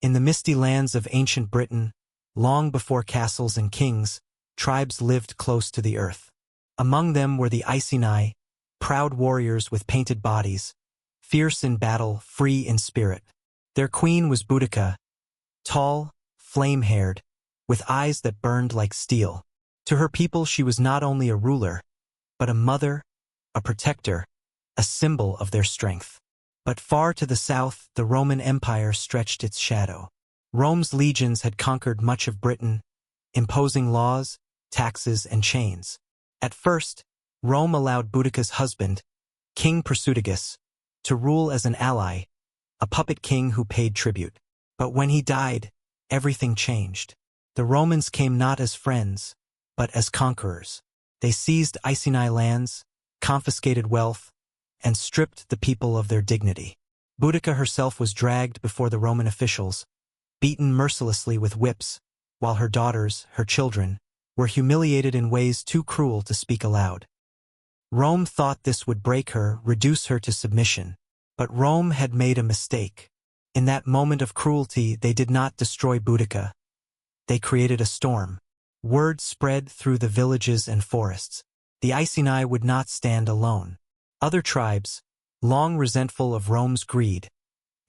In the misty lands of ancient Britain, long before castles and kings, tribes lived close to the earth. Among them were the Iceni, proud warriors with painted bodies, fierce in battle, free in spirit. Their queen was Boudica, tall, flame-haired, with eyes that burned like steel. To her people she was not only a ruler, but a mother, a protector, a symbol of their strength. But far to the south, the Roman Empire stretched its shadow. Rome's legions had conquered much of Britain, imposing laws, taxes, and chains. At first, Rome allowed Boudica's husband, King Prasutagus, to rule as an ally, a puppet king who paid tribute. But when he died, everything changed. The Romans came not as friends, but as conquerors. They seized Iceni lands, confiscated wealth, and stripped the people of their dignity. Boudica herself was dragged before the Roman officials, beaten mercilessly with whips, while her daughters, her children, were humiliated in ways too cruel to speak aloud. Rome thought this would break her, reduce her to submission. But Rome had made a mistake. In that moment of cruelty, they did not destroy Boudica. They created a storm. Word spread through the villages and forests. The Iceni would not stand alone. Other tribes, long resentful of Rome's greed,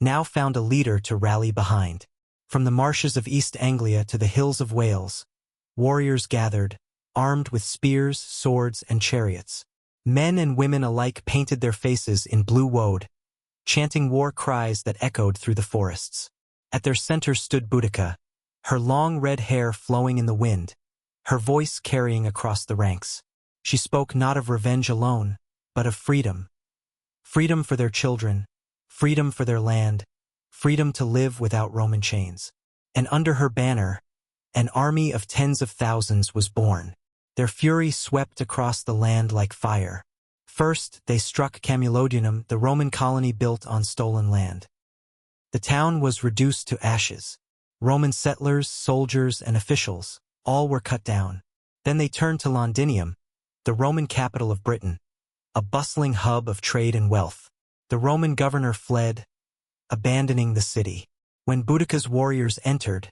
now found a leader to rally behind. From the marshes of East Anglia to the hills of Wales, warriors gathered, armed with spears, swords, and chariots. Men and women alike painted their faces in blue woad, chanting war cries that echoed through the forests. At their center stood Boudica, her long red hair flowing in the wind, her voice carrying across the ranks. She spoke not of revenge alone, but of freedom. Freedom for their children, freedom for their land, freedom to live without Roman chains. And under her banner, an army of tens of thousands was born. Their fury swept across the land like fire. First, they struck Camulodunum, the Roman colony built on stolen land. The town was reduced to ashes. Roman settlers, soldiers, and officials, all were cut down. Then they turned to Londinium, the Roman capital of Britain, a bustling hub of trade and wealth. The Roman governor fled, abandoning the city. When Boudica's warriors entered,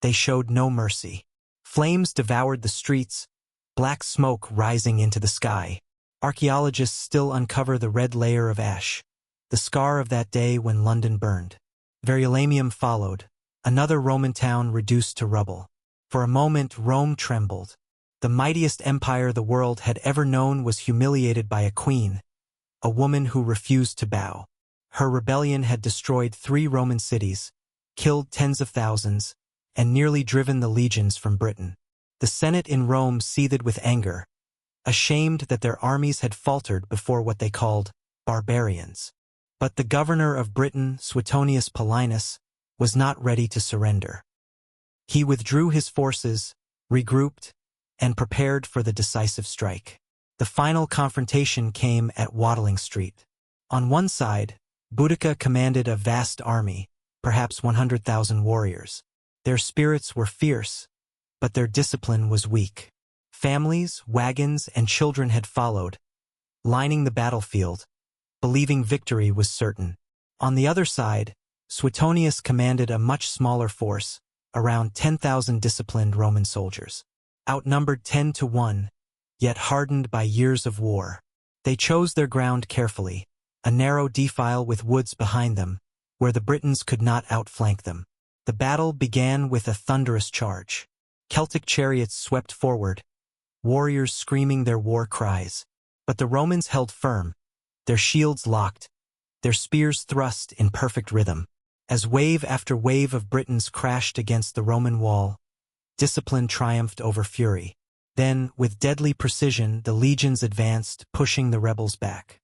they showed no mercy. Flames devoured the streets, black smoke rising into the sky. Archaeologists still uncover the red layer of ash, the scar of that day when London burned. Verulamium followed, another Roman town reduced to rubble. For a moment, Rome trembled. The mightiest empire the world had ever known was humiliated by a queen, a woman who refused to bow. Her rebellion had destroyed 3 Roman cities, killed tens of thousands, and nearly driven the legions from Britain. The Senate in Rome seethed with anger, ashamed that their armies had faltered before what they called barbarians. But the governor of Britain, Suetonius Paulinus, was not ready to surrender. He withdrew his forces, regrouped, and prepared for the decisive strike. The final confrontation came at Watling Street. On one side, Boudica commanded a vast army, perhaps 100,000 warriors. Their spirits were fierce, but their discipline was weak. Families, wagons, and children had followed, lining the battlefield, believing victory was certain. On the other side, Suetonius commanded a much smaller force, around 10,000 disciplined Roman soldiers. Outnumbered 10 to 1, yet hardened by years of war. They chose their ground carefully, a narrow defile with woods behind them, where the Britons could not outflank them. The battle began with a thunderous charge. Celtic chariots swept forward, warriors screaming their war cries. But the Romans held firm, their shields locked, their spears thrust in perfect rhythm. As wave after wave of Britons crashed against the Roman wall, discipline triumphed over fury. Then, with deadly precision, the legions advanced, pushing the rebels back.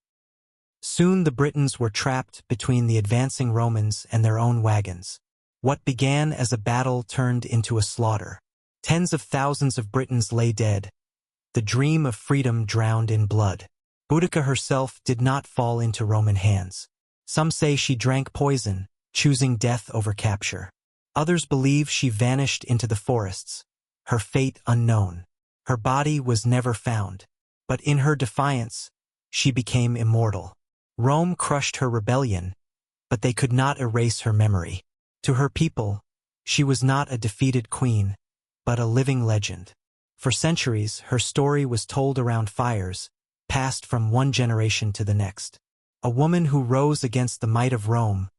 Soon the Britons were trapped between the advancing Romans and their own wagons. What began as a battle turned into a slaughter. Tens of thousands of Britons lay dead, the dream of freedom drowned in blood. Boudica herself did not fall into Roman hands. Some say she drank poison, choosing death over capture. Others believe she vanished into the forests, her fate unknown. Her body was never found, but in her defiance, she became immortal. Rome crushed her rebellion, but they could not erase her memory. To her people, she was not a defeated queen, but a living legend. For centuries, her story was told around fires, passed from one generation to the next. A woman who rose against the might of Rome,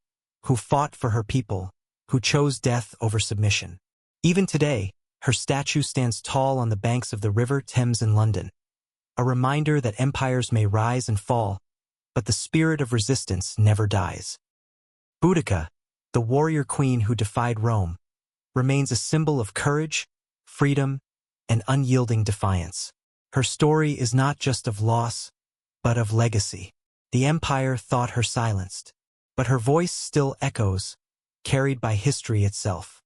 who fought for her people, who chose death over submission. Even today, her statue stands tall on the banks of the River Thames in London, a reminder that empires may rise and fall, but the spirit of resistance never dies. Boudica, the warrior queen who defied Rome, remains a symbol of courage, freedom, and unyielding defiance. Her story is not just of loss, but of legacy. The empire thought her silenced, but her voice still echoes, carried by history itself.